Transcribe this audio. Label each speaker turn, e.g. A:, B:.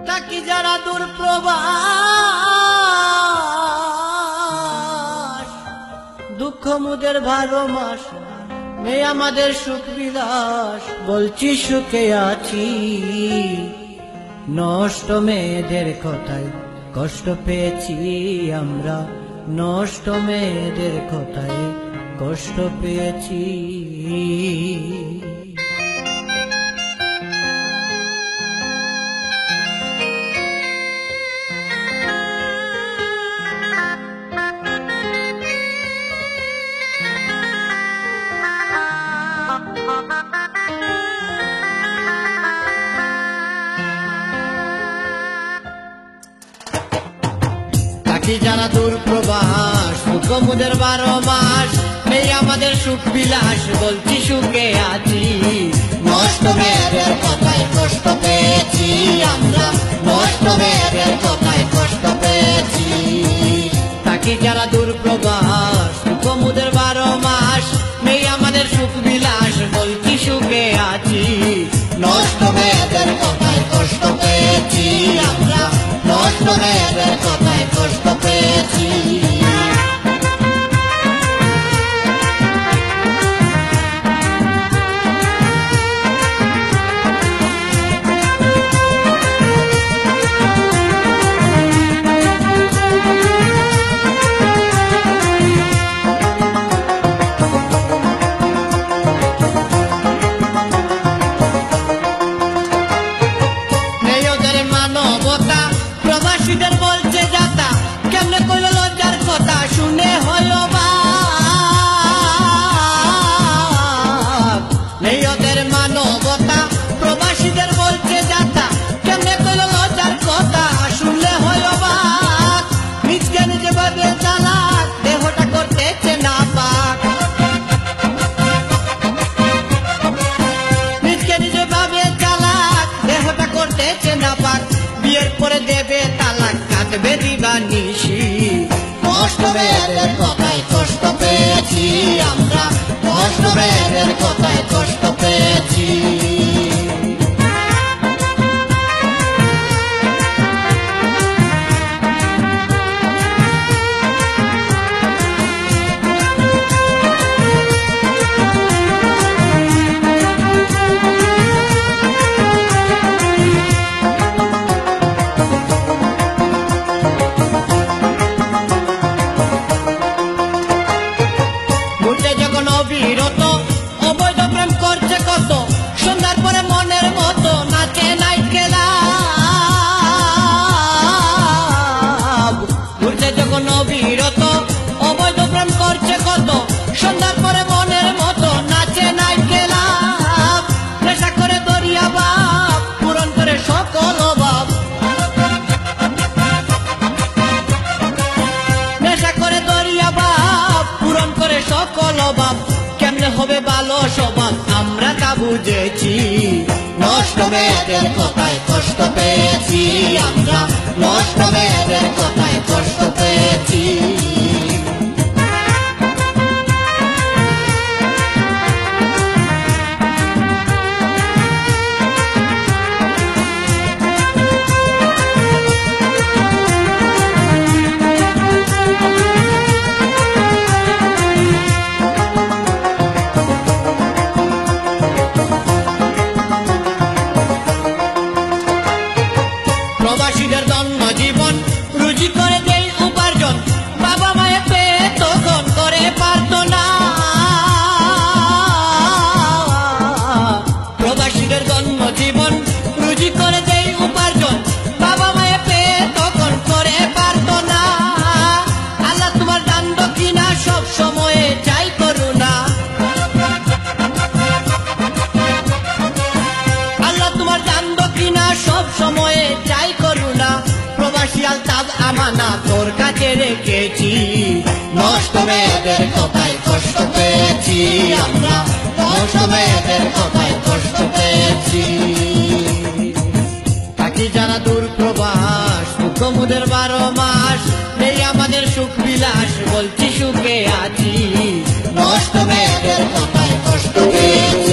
A: থাকি যারা দূর প্রবাস, দুঃখ মুদের 12 মাস নেই আমাদের সুখ বিলাস। বলছি সুখে আছি, নষ্ট মেয়েদের কথায় কষ্ট পেয়েছি আমরা, নষ্ট মেয়েদের কথায় কষ্ট পেয়েছি। যারা দূর প্রবাস, দুঃখ মুদের 12 মাস নেই আমাদের সুখ বিলাস। বলছি সুখে আছি, নষ্ট মেয়েদের কথায় কষ্ট পেয়েছি আমরা, নষ্ট মেয়েদের কথায় কষ্ট পেয়েছি। থাকি যারা দূর প্রবাস, দুঃখ মুদের 12 মাস নেই আমাদের সুখ বিলাস। বলছি সুখে আছি, নষ্ট মেয়েদের কথায় কষ্ট পেয়েছি আমরা, নষ্ট মেয়েদের কথায় কষ্ট পেয়েছি। প্রবাসীদের বলছে যাতা, কেমনে কইল লজ্জার কথা শুনে হলো বাপ। নেই ওদের মানবতা, প্রবাসীদের বলছে যাতা, কেমনে কইল লজ্জার কথা শুনলে হলো বাপ। নিজকে নিজে ভাবে চালাক, দেহটা করতেছে না পাক। নিজকে নিজে ভাবে চালাক, দেহটা করতেছে না পাক। বিয়ের পরে দেবে তালাক, কাটবে দিবানিশি। নষ্ট মেয়েদের কথায় কষ্ট পেয়েছি আমরা, নষ্ট মেয়েদের কথায় কষ্ট পেয়েছি। অবিরত অবৈধ প্রেম করছে কত, সন্ধ্যার পরে মনের মতো নাচে নাইট ক্লাব। ঘুরছে যখন অবিরত অবৈধ প্রেম করছে কত, সন্ধ্যার পরে মনের মতো নাচে নাইট ক্লাব। নেশা করে দরিয়া বাপ, পূরণ করে সকল অভাব। নেশা করে দরিয়া বাপ, পূরণ করে সকল অভাব। কেমনে হবে ভালো স্বভাব আমরা তা বুঝেছি, নষ্ট মেয়েদের কথায় কষ্ট পেয়েছি আমরা, নষ্ট মেয়েদের কথায় কষ্ট পেয়েছি। প্রবাসীদের জন্ম জীবন রুজি করে দেই উপার্জন, বাবা মায়ের পেয়ে তখন করে পারত না। প্রবাসীদের জন্ম জীবন রুজি করে দেই উপার্জন, বাবা মায়ের পেয়ে তখন করে পারত না। আল্লাহ তোমার দান দক্ষিণা সব সময়ে চাই করুণা। আল্লাহ তোমার দান দক্ষিণা সব সময়ে চাই করুণা। প্রবাসী আলতাব আমানা তোর কাছে রেখেছি, নষ্ট মেয়েদের কথায় কষ্ট পেয়েছি আমরা, নষ্ট মেয়েদের কথায় কষ্ট পেয়েছি। থাকি যারা দূর প্রবাস, দুঃখ মুদের 12 মাস নেই আমাদের সুখ বিলাস। বলছি সুখে আছি, নষ্ট মেয়েদের কথায় কষ্ট পেয়েছি।